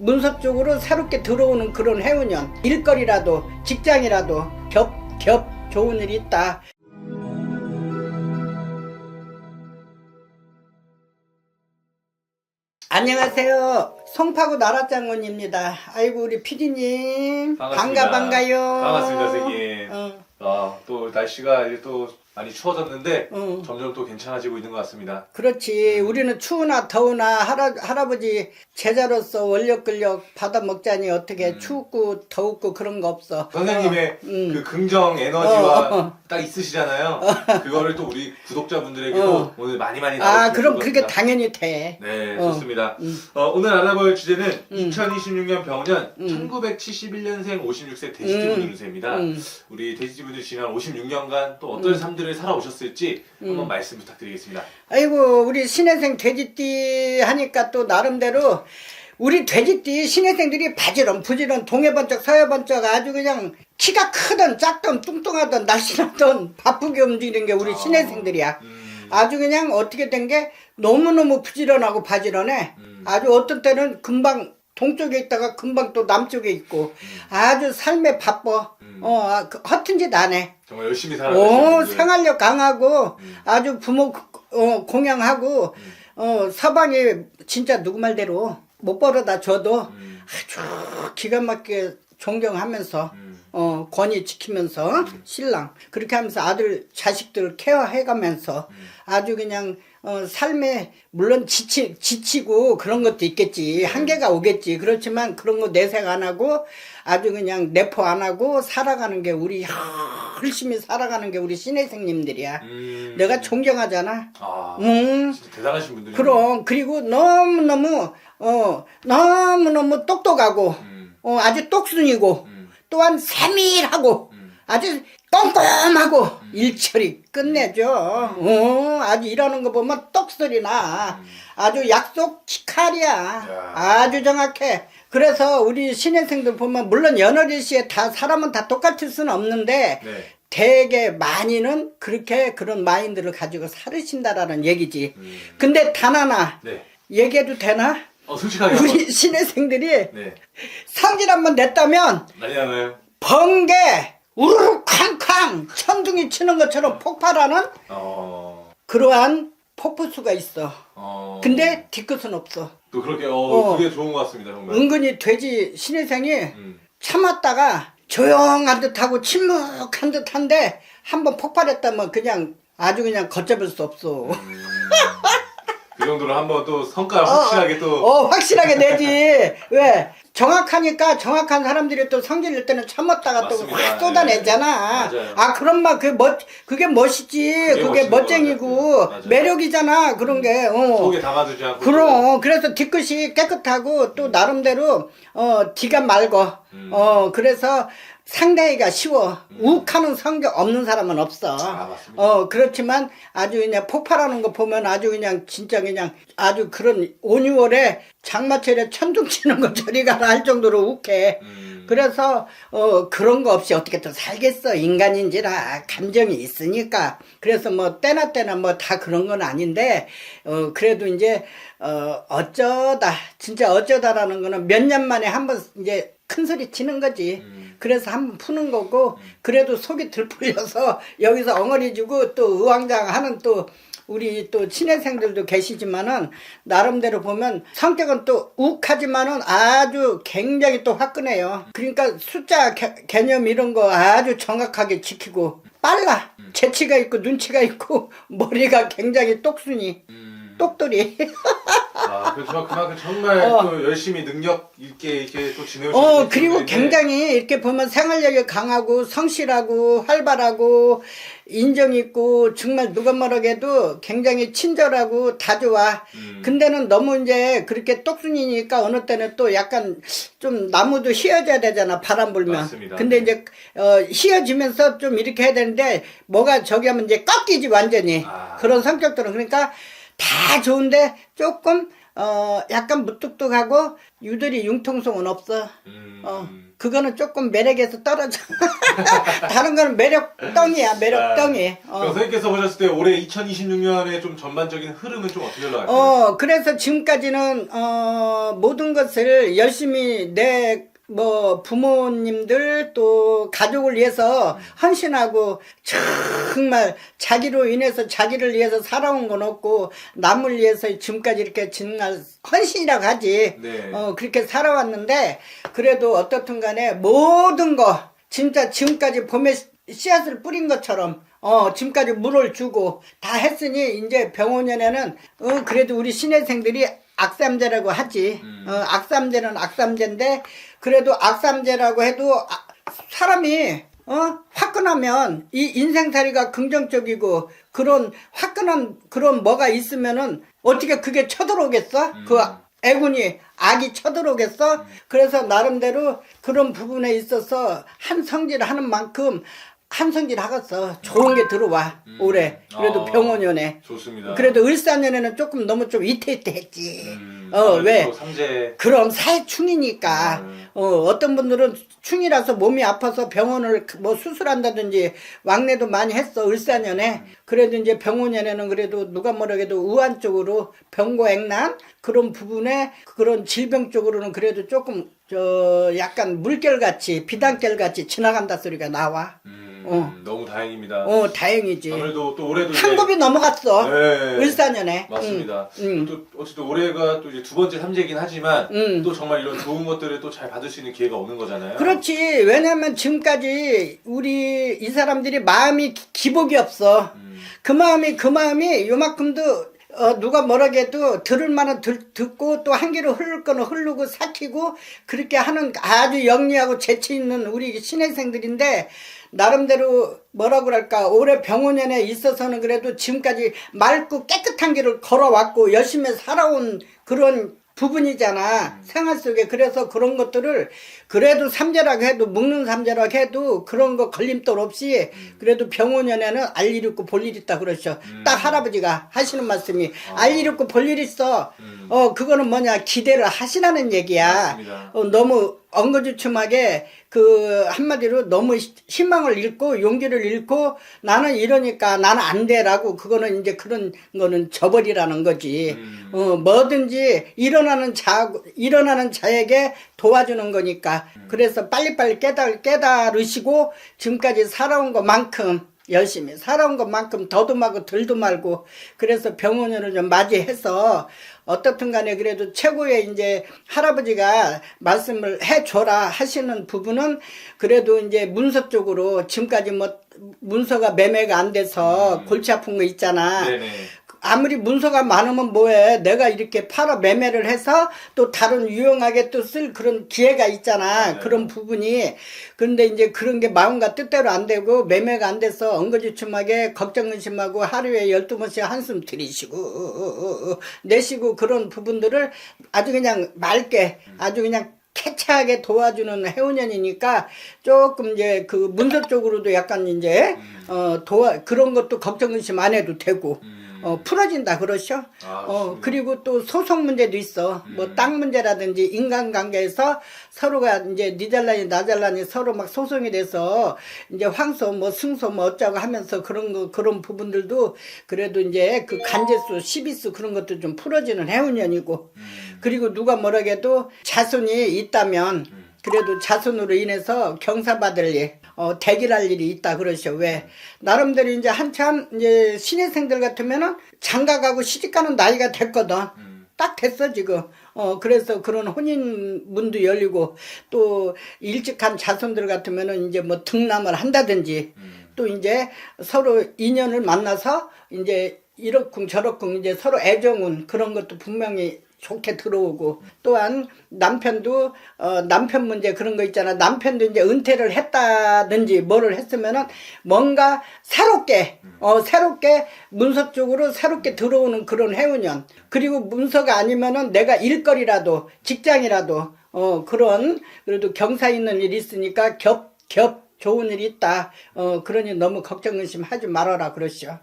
문서 쪽으로 새롭게 들어오는 그런 해운년, 일거리라도 직장이라도 겹 좋은 일이 있다. 안녕하세요. 송파구 나라장군입니다. 아이고 우리 피디님 반가요. 반갑습니다, 선생님. 또 날씨가 이제 또 많이 추워졌는데 점점 또 괜찮아지고 있는 것 같습니다. 그렇지. 우리는 추우나 더우나 할아버지 제자로서 원력근력 받아 먹자니 어떻게 춥고 더웠고 그런 거 없어. 선생님의 그 긍정 에너지와 딱 있으시잖아요. 그거를 또 우리 구독자분들에게도 오늘 많이 나눠주시면 그럼 좋을 그게 것 같습니다. 당연히 돼. 네, 좋습니다. 오늘 알아볼 주제는 2026년 병년 1971년생 56세 돼지띠분 운세입니다. 우리 돼지띠분들 지난 56년간 또 어떤 삶들을 살아오셨을지 한번 말씀 부탁드리겠습니다. 아이고 우리 신혜생 돼지띠 하니까 또 나름대로 우리 돼지띠 신혜생들이 바지런 부지런 동해번쩍 서해번쩍 아주 그냥 키가 크든 작든 뚱뚱하든 날씬하든 바쁘게 움직이는 게 우리 신혜생들이야. 아주 그냥 어떻게 된 게 너무너무 부지런하고 바지런해. 아주 어떤 때는 금방 동쪽에 있다가 금방 또 남쪽에 있고 아주 삶에 바빠. 허튼 짓 안 해. 정말 열심히 살아가시는 생활력 강하고 아주 부모 공양하고 서방이 진짜 누구 말대로 못 벌어다 줘도 아주 기가 막히게 존경하면서 권위 지키면서 신랑 그렇게 하면서 아들 자식들 케어해가면서 아주 그냥 삶에 물론 지치고 그런 것도 있겠지. 한계가 오겠지. 그렇지만 그런 거 내색 안 하고 아주 그냥 내포 안 하고 살아가는 게 우리 열심히 살아가는 게 우리 신혜생님들이야. 내가 존경하잖아. 진짜 대단하신 분들이네. 그럼 그리고 너무너무 똑똑하고 아주 똑순이고 또한 세밀하고 아주 꼼꼼하고 일처리 끝내줘. 아주 이러는 거 보면 똑소리 나. 아주 약속 치칼이야. 아주 정확해. 그래서 우리 신혜생들 보면 물론 연월일시에 다 사람은 다 똑같을 수는 없는데 되게 많이는 그렇게 그런 마인드를 가지고 살으신다라는 얘기지. 근데 단 하나 얘기해도 되나? 솔직하게 우리 신혜생들이 성질 한번 냈다면 많이 나나요? 번개 우르르 쾅쾅 천둥이 치는 것처럼 폭발하는 그러한 폭포수가 있어. 근데 뒤끝은 없어. 또 그렇게 그게 좋은 것 같습니다, 정말. 은근히 돼지 신혜생이 참았다가 조용한 듯하고 침묵한 듯한데 한번 폭발했다면 그냥 아주 그냥 걷잡을 수 없어. 그 정도로 한번 또 성과를 확실하게 또 확실하게 내지. 왜? 정확하니까 정확한 사람들이 또 성질 낼 때는 참았다가 또 확 쏟아내잖아. 그런 말 그게 멋이지. 그게 멋쟁이고 매력이잖아. 그런 게. 속에 담아두지 않고. 그럼 그래서 뒤끝이 깨끗하고 또 나름대로 뒤가 맑어. 그래서 상대하기가 쉬워. 욱하는 성격 없는 사람은 없어. 맞습니다. 그렇지만 아주 그냥 폭발하는 거 보면 아주 그냥 진짜 그냥 아주 그런 5, 6월에 장마철에 천둥 치는 거 저리 가라 할 정도로 욱해. 그래서 그런 거 없이 어떻게 또 살겠어. 인간인지라 감정이 있으니까. 그래서 뭐 때나 뭐 다 그런 건 아닌데 그래도 이제 진짜 어쩌다라는 거는 몇 년 만에 한번 이제 큰 소리 치는 거지. 그래서 한번 푸는 거고 그래도 속이 들풀려서 여기서 엉어리지고 또 의왕장하는 또 우리 또 친애생들도 계시지만은 나름대로 보면 성격은 또 욱하지만은 아주 굉장히 또 화끈해요. 그러니까 숫자 개념 이런 거 아주 정확하게 지키고 빨라. 재치가 있고 눈치가 있고 머리가 굉장히 똑순이 똑돌이. 그렇지만 그만큼 정말 또 열심히 능력 있게 이렇게 또 지내오시는 그리고 굉장히 이렇게 보면 생활력이 강하고 성실하고 활발하고 인정 있고 정말 누가 뭐라해도 굉장히 친절하고 다 좋아. 근데는 너무 이제 그렇게 똑순이니까 어느 때는 또 약간 좀 나무도 휘어져야 되잖아. 바람 불면. 맞습니다. 근데 이제 휘어지면서 좀 이렇게 해야 되는데 뭐가 저기 하면 이제 꺾이지 완전히. 그런 성격들은 그러니까 다 좋은데 조금 약간 무뚝뚝하고 유들이 융통성은 없어. 그거는 조금 매력에서 떨어져. 다른 거는 매력 덩이야, 매력 덩이. 선생님께서 보셨을 때 올해 2026년의 좀 전반적인 흐름은 좀 어떻게 흘러갈까요? 그래서 지금까지는 모든 것을 열심히 부모님들 또 가족을 위해서 헌신하고 정말 자기로 인해서 자기를 위해서 살아온 건 없고 남을 위해서 지금까지 이렇게 정말 헌신이라고 하지. 네. 그렇게 살아왔는데 그래도 어떻든 간에 모든 거 진짜 지금까지 봄에 씨앗을 뿌린 것처럼 지금까지 물을 주고 다 했으니 이제 병원연에는 그래도 우리 신혜생들이 악삼제라고 하지. 악삼제는 악삼제인데 그래도 악삼제라고 해도 사람이 화끈하면 이 인생살이가 긍정적이고 그런 화끈한 그런 뭐가 있으면은 어떻게 그게 쳐들어오겠어? 그 애군이 악이 쳐들어오겠어? 그래서 나름대로 그런 부분에 있어서 한 성질 하는 만큼 한 성질 하겠어. 좋은 게 들어와 올해. 그래도 병원연에. 좋습니다. 그래도 을사년에는 조금 너무 좀 위태위태했지. 왜? 삼재. 그럼 사회충이니까. 어떤 분들은 충이라서 몸이 아파서 병원을 뭐 수술한다든지 왕래도 많이 했어. 을사년에. 그래도 이제 병원연에는 그래도 누가 뭐라 해도 우한 쪽으로 병고액난 그런 부분에 그런 질병 쪽으로는 그래도 조금 약간 물결같이 비단결같이 지나간다 소리가 나와. 너무 다행입니다. 다행이지. 아무래도 또 올해도 한 곱이 넘어갔어. 네. 을사년에. 맞습니다. 또 어쨌든 올해가 또 이제 두 번째 삼재이긴 하지만 또 정말 이런 좋은 것들을 또 잘 받을 수 있는 기회가 오는 거잖아요. 그렇지. 왜냐면 지금까지 우리 이 사람들이 마음이 기복이 없어. 그 마음이 요만큼도 누가 뭐라 해도 들을 만은 듣고 또 한 귀로 흐를 거는 흐르고 삭히고 그렇게 하는 아주 영리하고 재치 있는 우리 신혜생들인데 나름대로 뭐라 그럴까 올해 병원연에 있어서는 그래도 지금까지 맑고 깨끗한 길을 걸어왔고 열심히 살아온 그런 부분이잖아 생활 속에. 그래서 그런 것들을 그래도 삼재라고 해도 먹는 삼재라고 해도 그런 거 걸림돌 없이 그래도 병원연에는 알 일 있고 볼 일 있다 그러셔. 딱 할아버지가 하시는 말씀이 알 일 있고 볼 일 있어. 그거는 뭐냐 기대를 하시라는 얘기야. 너무 엉거주춤하게 그 한마디로 너무 희망을 잃고 용기를 잃고 나는 이러니까 나는 안 돼라고 그거는 이제 그런 거는 저버리라는 거지. 뭐든지 일어나는 자에게 도와주는 거니까. 그래서 빨리빨리 깨달으시고 지금까지 살아온 것만큼 열심히 살아온 것만큼 더도 말고 덜도 말고 그래서 병원을 좀 맞이해서 어떻든 간에 그래도 최고의 이제 할아버지가 말씀을 해줘라 하시는 부분은 그래도 이제 문서 쪽으로 지금까지 뭐 문서가 매매가 안 돼서 골치 아픈 거 있잖아. 네네. 아무리 문서가 많으면 뭐해. 내가 이렇게 팔아 매매를 해서 또 다른 유용하게 또 쓸 그런 기회가 있잖아. 맞아요. 그런 부분이. 그런데 이제 그런 게 마음과 뜻대로 안 되고 매매가 안 돼서 엉거주춤하게 걱정의심하고 하루에 12번씩 한숨 들이쉬고 내쉬고 그런 부분들을 아주 그냥 맑게 아주 그냥 캐치하게 도와주는 해운년이니까 조금 이제 그 문서 쪽으로도 약간 이제 그런 것도 걱정의심 안 해도 되고 풀어진다 그러셔. 그리고 또 소송 문제도 있어. 뭐 땅 문제라든지 인간관계에서 서로가 이제 니 잘라니 나 잘라니 서로 막 소송이 돼서 이제 황소 뭐 승소 뭐 어쩌고 하면서 그런 부분들도 그래도 이제 그 간제수 시비수 그런 것도 좀 풀어지는 해운년이고. 그리고 누가 뭐라 해도 자손이 있다면 그래도 자손으로 인해서 경사받을 일, 대길할 일이 있다 그러셔. 왜? 나름대로 이제 한참 이제 신입생들 같으면은 장가가고 시집가는 나이가 됐거든. 딱 됐어 지금. 그래서 그런 혼인문도 열리고 또 일찍한 자손들 같으면은 이제 뭐 등남을 한다든지 또 이제 서로 인연을 만나서 이제 이렇쿵 저렇쿵 이제 서로 애정은 그런 것도 분명히 좋게 들어오고 또한 남편도 남편 문제 그런 거 있잖아. 남편도 이제 은퇴를 했다든지 뭐를 했으면은 뭔가 새롭게 문서 쪽으로 새롭게 들어오는 그런 해운년. 그리고 문서가 아니면은 내가 일거리라도 직장이라도 그런 그래도 경사 있는 일이 있으니까 겹 좋은 일이 있다. 그러니 너무 걱정 의심 하지 말아라 그러시오.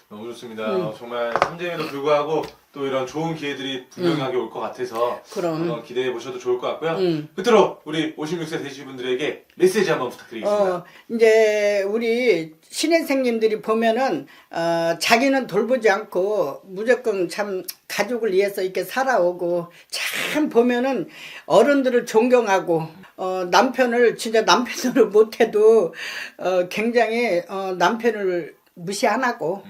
너무 좋습니다. 정말 삼재임에도 불구하고 또 이런 좋은 기회들이 분명하게 올 것 같아서 그럼. 기대해 보셔도 좋을 것 같고요. 끝으로 우리 56세 돼지분들에게 메시지 한번 부탁드리겠습니다. 이제 우리 신혜생님들이 보면은 자기는 돌보지 않고 무조건 참 가족을 위해서 이렇게 살아오고 참 보면은 어른들을 존경하고 남편을 진짜 남편으로 못해도 굉장히 남편을 무시 안 하고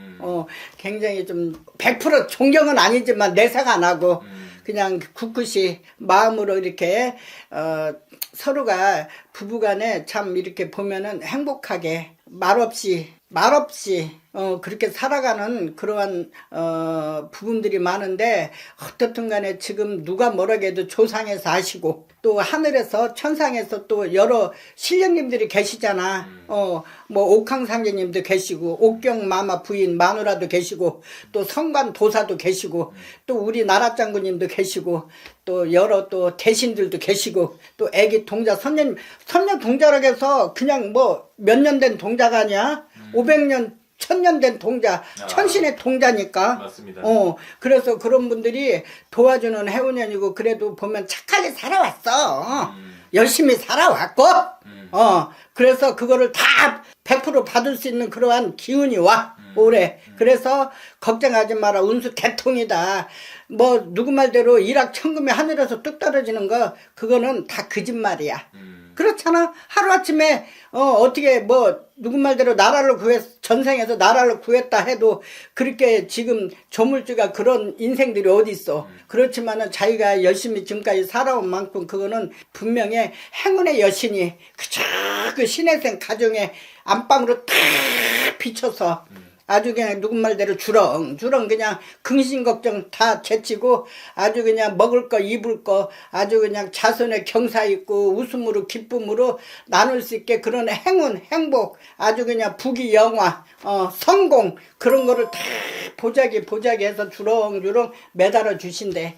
굉장히 좀 100% 존경은 아니지만 내색 안 하고 그냥 굳굳이 마음으로 이렇게 서로가 부부간에 참 이렇게 보면은 행복하게 말없이 그렇게 살아가는 그러한 부분들이 많은데 어떻든 간에 지금 누가 뭐라고 해도 조상에서 아시고 또 하늘에서 천상에서 또 여러 신령님들이 계시잖아. 뭐 옥황상제님도 계시고 옥경 마마 부인 마누라도 계시고 또 성관 도사도 계시고 또 우리 나라장군님도 계시고 또 여러 또 대신들도 계시고 또 애기 동자 선녀 동자라고 해서 그냥 뭐 몇 년 된 동자가 아니야. 500년 1000년 된 동자, 천신의 동자니까. 맞습니다. 그래서 그런 분들이 도와주는 해운년이고 그래도 보면 착하게 살아왔어. 열심히 살아왔고. 그래서 그거를 다 100% 받을 수 있는 그러한 기운이 와. 올해. 그래서 걱정하지 마라. 운수 개통이다. 뭐 누구 말대로 일확천금이 하늘에서 뚝 떨어지는 거 그거는 다 거짓말이야. 그렇잖아. 하루아침에 어떻게 뭐 누구 말대로 나라를 전생에서 나라를 구했다 해도 그렇게 지금 조물주가 그런 인생들이 어디 있어. 그렇지만은 자기가 열심히 지금까지 살아온 만큼 그거는 분명히 행운의 여신이 그저 그 신혜생 가정의 안방으로 탁 비춰서 아주 그냥 누구 말대로 주렁주렁 그냥 근심 걱정 다 제치고 아주 그냥 먹을 거 입을 거 아주 그냥 자손의 경사 있고 웃음으로 기쁨으로 나눌 수 있게 그런 행운 행복 아주 그냥 부귀 영화 성공 그런 거를 다 보자기 해서 주렁주렁 매달아 주신대.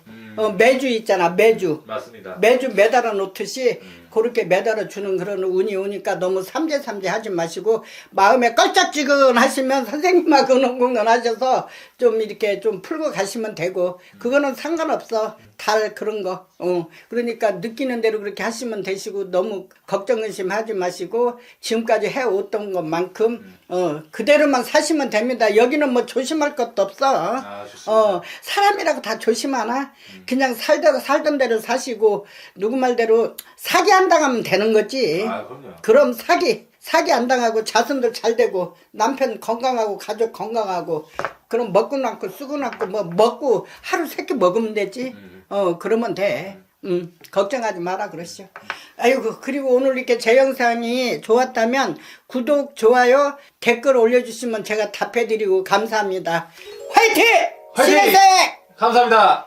매주 있잖아 매주. 맞습니다. 매주 매달아 놓듯이 그렇게 매달아 주는 그런 운이 오니까 너무 삼재 하지 마시고 마음에 껄쩍지근 하시면 선생님하고 공론하셔서 좀 이렇게 좀 풀고 가시면 되고 그거는 상관없어. 달 그런 거. 그러니까 느끼는 대로 그렇게 하시면 되시고 너무 걱정 의심하지 마시고 지금까지 해왔던 것만큼 그대로만 사시면 됩니다. 여기는 뭐 조심할 것도 없어. 좋습니다. 사람이라고 다 조심하나? 그냥 살던 대로 사시고 누구 말대로 사기 안 당하면 되는 거지. 그럼요. 그럼 사기 안 당하고 자손들 잘 되고 남편 건강하고 가족 건강하고 그럼 먹고 남고 쓰고 남고 뭐 먹고 하루 3끼 먹으면 되지. 그러면 돼. 걱정하지 마라 그러시오. 아이고 그리고 오늘 이렇게 제 영상이 좋았다면 구독 좋아요 댓글 올려주시면 제가 답해드리고 감사합니다. 화이팅! 화이팅! 신혜생! 감사합니다.